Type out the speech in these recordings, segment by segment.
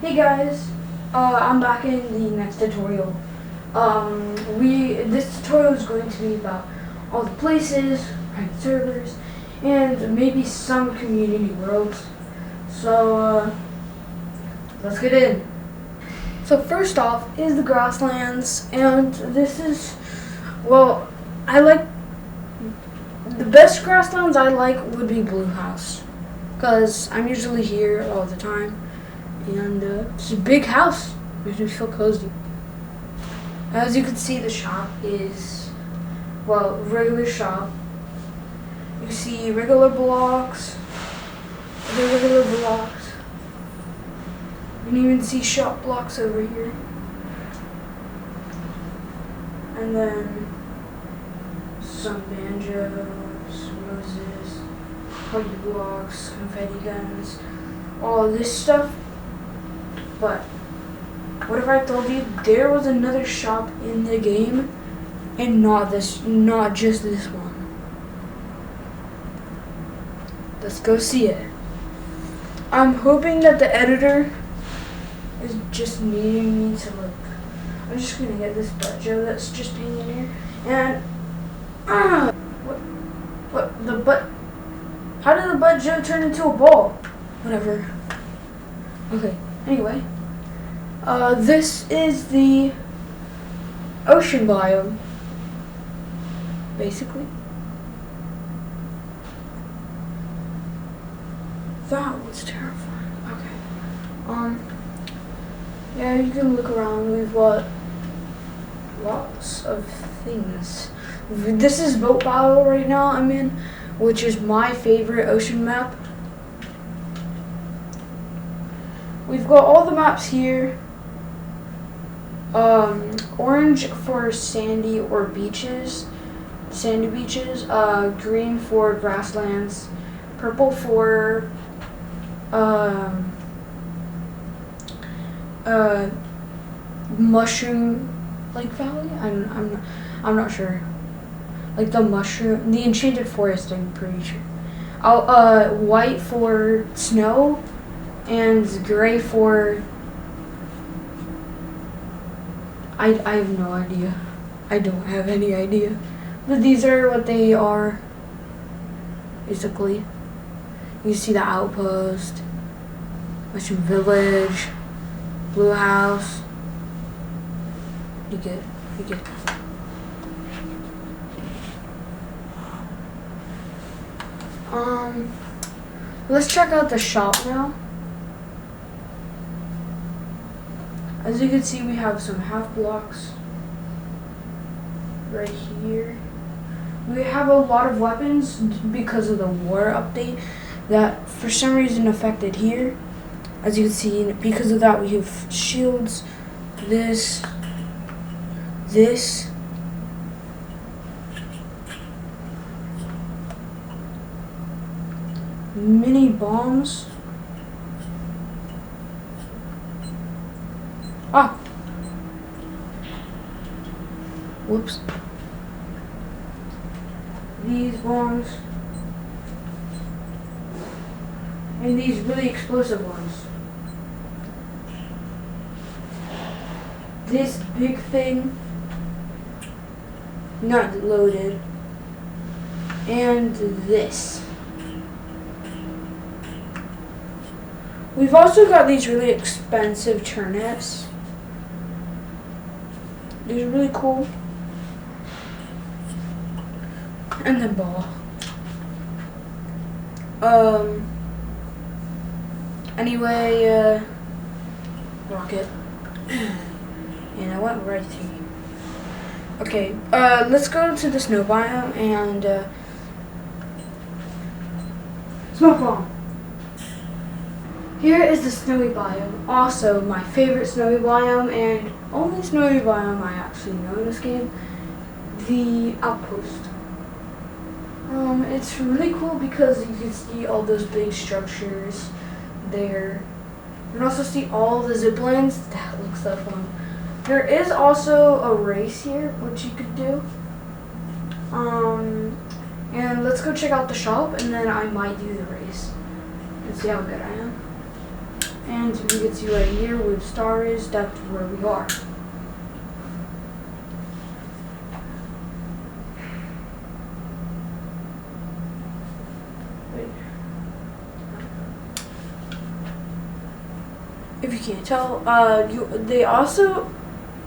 Hey guys, I'm back in the next tutorial. This tutorial is going to be about all the places, private servers, and maybe some community worlds. So let's get in. So first off is the grasslands, and this is, well, I like, the best grasslands I like would be Blue House, because I'm usually here all the time. And it's a big house. Makes me feel cozy. As you can see, the shop is, well, regular shop. You can see regular blocks, other regular blocks. You can even see shop blocks over here. And then some banjos, roses, party blocks, confetti guns, all of this stuff. But what if I told you there was another shop in the game and not just this one? Let's go see it. I'm hoping that the editor is just needing me to look. I'm just gonna get this butt Joe that's just hanging here. And what the butt? How did the butt Joe turn into a ball? Whatever. Okay. Anyway, this is the ocean biome, basically. That was terrifying. Okay. Yeah, you can look around. We've got lots of things. This is boat battle right now I'm in, which is my favorite ocean map. We've got all the maps here. Orange for sandy or beaches, sandy beaches. Green for grasslands. Purple for mushroom like valley. I'm not sure. Like the mushroom, the enchanted forest. I'm pretty sure. White for snow. And gray for, I have no idea. I don't have any idea. But these are what they are, basically. You see the outpost, Mushroom Village, Blue House. You get. Let's check out the shop now. As you can see, we have some half blocks right here. We have a lot of weapons because of the war update that for some reason affected here. As you can see, because of that, we have shields, this, mini bombs. Whoops. These bombs. And these really explosive ones. This big thing. Not loaded. And this. We've also got these really expensive turnips. These are really cool. And then ball. Anyway, rocket. And I went right through you. Okay, let's go to the snow biome and, smoke bomb. Here is the snowy biome. Also, my favorite snowy biome and only snowy biome I actually know in this game. The outpost. It's really cool because you can see all those big structures there. You can also see all the zip lines. That looks so fun. There is also a race here, which you could do. And let's go check out the shop, and then I might do the race and see how good I am. And you can see right here where the star is, that's where we are. If you can't tell,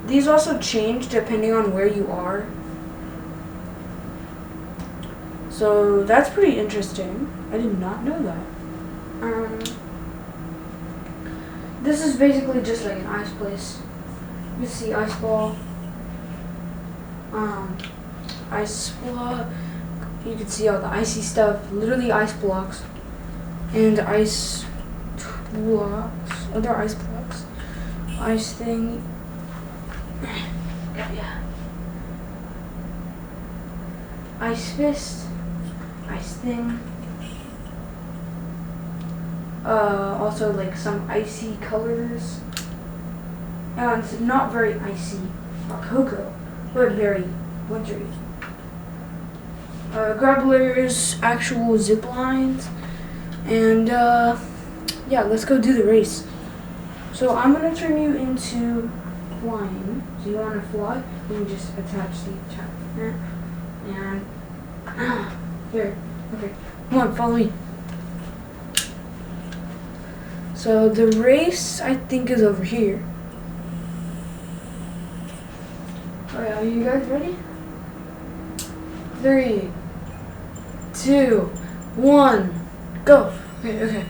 these also change depending on where you are. So that's pretty interesting. I did not know that. This is basically just like an ice place. You see ice ball, ice block. You can see all the icy stuff, literally ice blocks, and ice blocks, other ice blocks, ice thing. Yeah. Ice fist, ice thing. Also like some icy colors. And not very icy, like cocoa, but very wintry. Grabblers, actual zip lines, and yeah, let's go do the race. So I'm gonna turn you into flying. So you wanna fly? You just attach the attachment and here. Okay, come on, follow me. So the race, I think, is over here. Alright, are you guys ready? 3, 2, 1, go. Okay.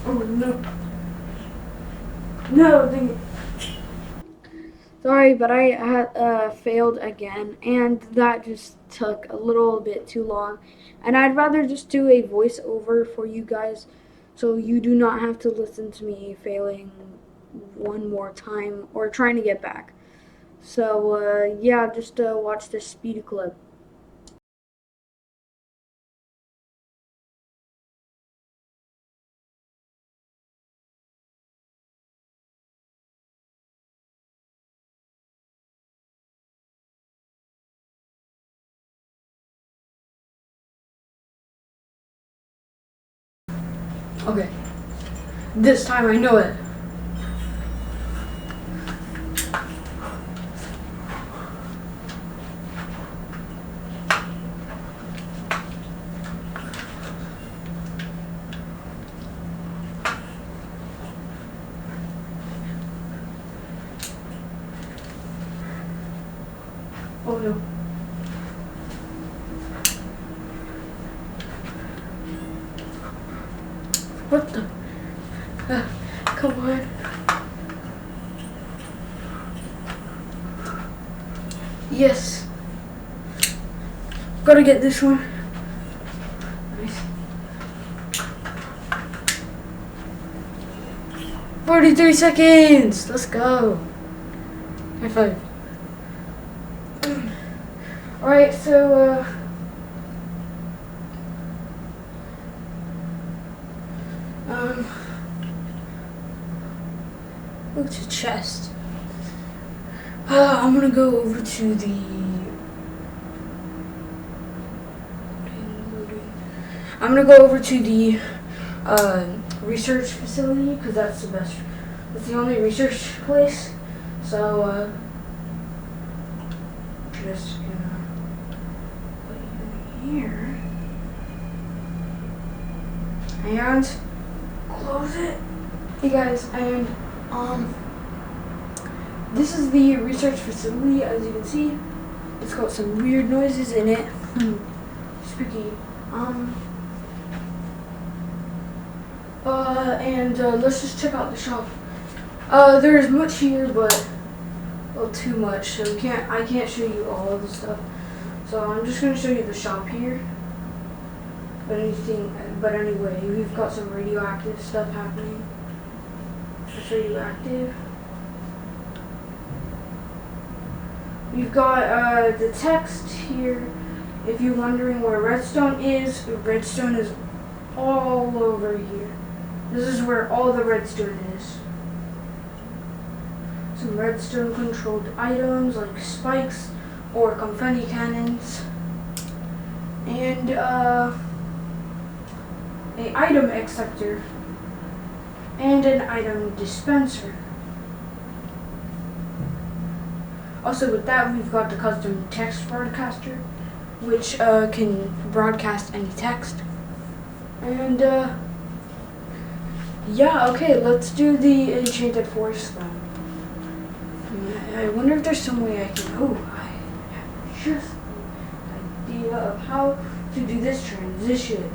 Oh no. No, dang it. Sorry, but I had failed again, and that just took a little bit too long. And I'd rather just do a voiceover for you guys, so you do not have to listen to me failing one more time or trying to get back. So yeah, just watch this speed clip. Okay, this time I know it. Oh no. What the? Come on. Yes. Gotta get this one. Nice. 43 seconds. Let's go. High five. Alright, so look to chest. I'm gonna go over to the research facility because that's the best. That's the only research place. So just gonna put you in here and close it. Hey guys, and this is the research facility. As you can see, it's got some weird noises in it. Spooky. And let's just check out the shop. There's much here, but a little too much, so I can't show you all of the stuff. So I'm just gonna show you the shop here. But anyway, we've got some radioactive stuff happening. It's radioactive. We've got the text here. If you're wondering where redstone is all over here. This is where all the redstone is. Some redstone controlled items like spikes or confetti cannons. and a item acceptor, and an item dispenser. Also with that, we've got the custom text broadcaster, which can broadcast any text. And yeah, okay, let's do the enchanted forest then. I wonder if there's some way I can, I have just an idea of how to do this transition.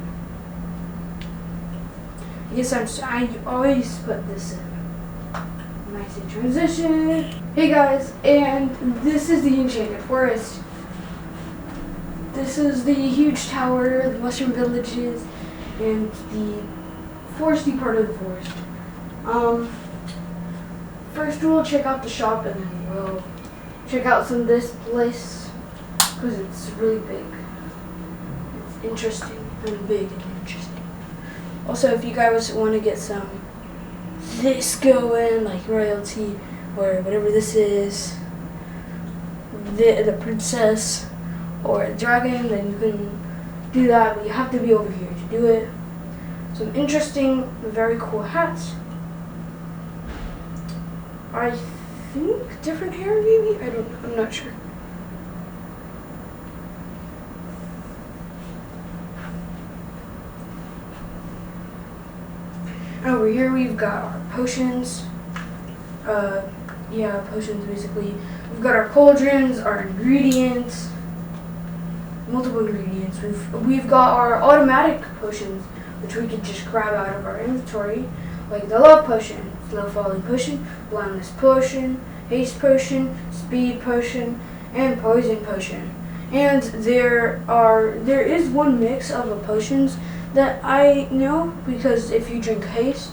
Yes, I always put this in. When I say transition. Hey guys, and this is the enchanted forest. This is the huge tower, the mushroom villages, and the foresty part of the forest. First we'll check out the shop, and then we'll check out some of this place, because it's really big. It's interesting and big and interesting. Also, if you guys want to get some this going, like royalty or whatever this is, the princess or a dragon, then you can do that, but you have to be over here to do it. Some interesting, very cool hats. I think different hair maybe? I'm not sure. Over here we've got our potions. Potions basically. We've got our cauldrons, our ingredients, multiple ingredients. We've got our automatic potions, which we can just grab out of our inventory, like the love potion, slow falling potion, blindness potion, haste potion, speed potion, and poison potion. And there is one mix of the potions that I know, because if you drink haste,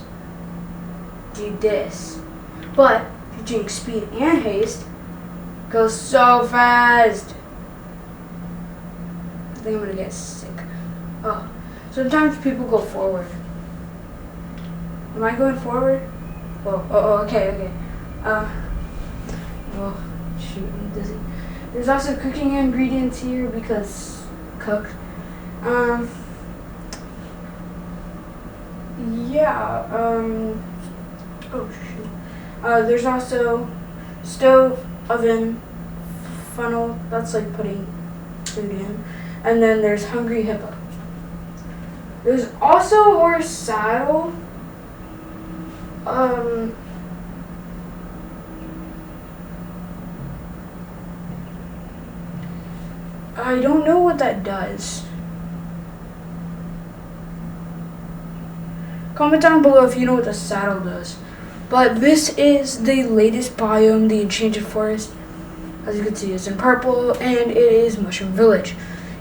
do this. But if you drink speed and haste, it goes so fast. I think I'm gonna get sick. Oh, sometimes people go forward. Am I going forward? Okay. Shoot, I'm dizzy. There's also cooking ingredients here because cook. There's also stove, oven, funnel. That's like putting food in. And then there's hungry hippo. There's also a horse saddle. I don't know what that does. Comment down below if you know what the saddle does. But this is the latest biome, the enchanted forest. As you can see, it's in purple, and it is Mushroom Village.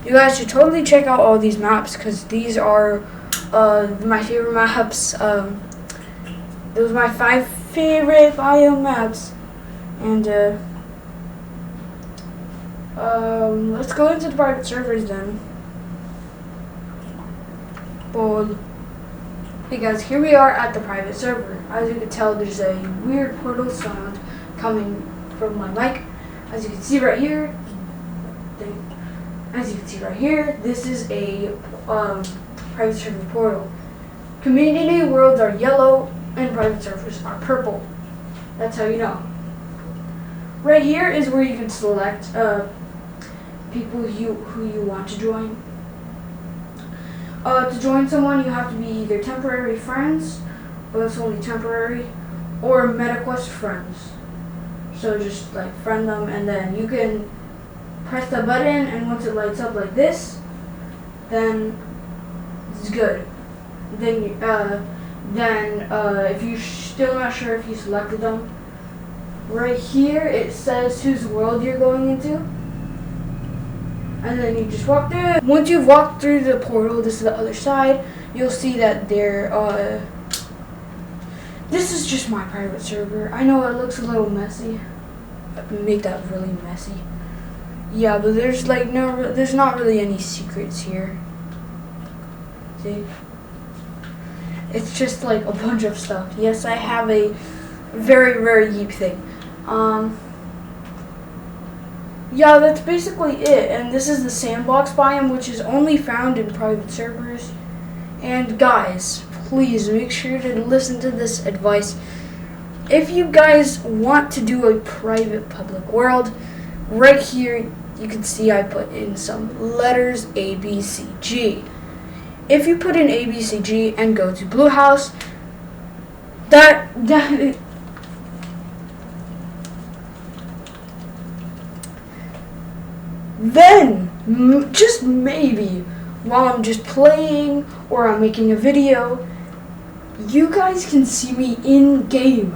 You guys should totally check out all these maps, because these are my favorite maps. Those are my 5 favorite biome maps. And let's go into the private servers then. Bold. Hey guys, here we are at the private server. As you can tell, there's a weird portal sound coming from my mic. As you can see right here, this is a private server portal. Community worlds are yellow and private servers are purple. That's how you know. Right here is where you can select people who you want to join. To join someone, you have to be either temporary friends, but it's only temporary, or MetaQuest friends. So just like friend them, and then you can press the button, and once it lights up like this, then it's good. Then if you're still not sure if you selected them, right here it says whose world you're going into. And then you just walk through it. Once you've walked through the portal, this is the other side, you'll see that this is just my private server. I know it looks a little messy. I can make that really messy. Yeah, but there's not really any secrets here. See? It's just like a bunch of stuff. Yes, I have a very rare Yeep thing. Yeah, that's basically it. And this is the sandbox biome, which is only found in private servers. And guys, please make sure to listen to this advice. If you guys want to do a private public world, right here you can see I put in some letters A, B, C, G. If you put in A, B, C, G and go to Blue House, then just maybe while I'm just playing or I'm making a video, you guys can see me in game.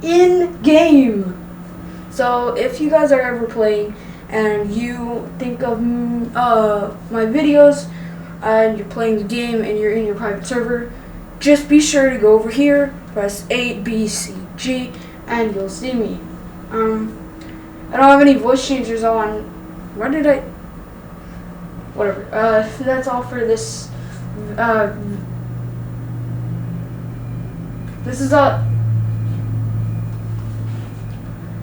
In game. So if you guys are ever playing and you think of my videos and you're playing the game and you're in your private server, just be sure to go over here, press A, B, C, G, and you'll see me. I don't have any voice changers on. Why did I? Whatever. That's all for this. This is all.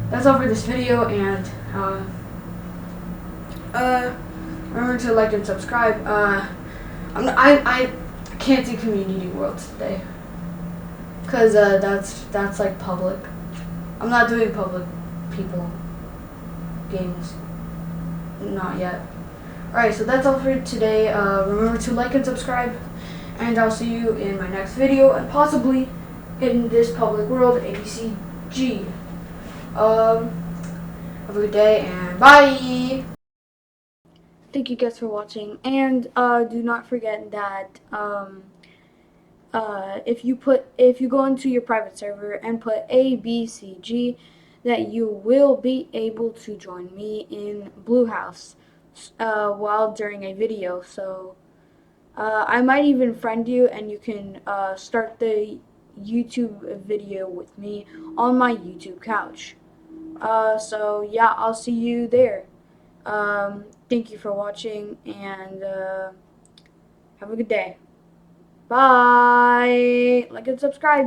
That's all for this video, and remember to like and subscribe. I can't do community worlds today, cause that's like public. I'm not doing public people games. Not yet. Alright, so that's all for today. Remember to like and subscribe, and I'll see you in my next video, and possibly in this public world, ABCG. Have a good day, and bye! Thank you guys for watching, and do not forget that if you go into your private server and put A, B, C, G, that you will be able to join me in Blue House while during a video. So I might even friend you, and you can start the YouTube video with me on my YouTube couch. So yeah, I'll see you there. Thank you for watching, and have a good day. Bye! Like and subscribe.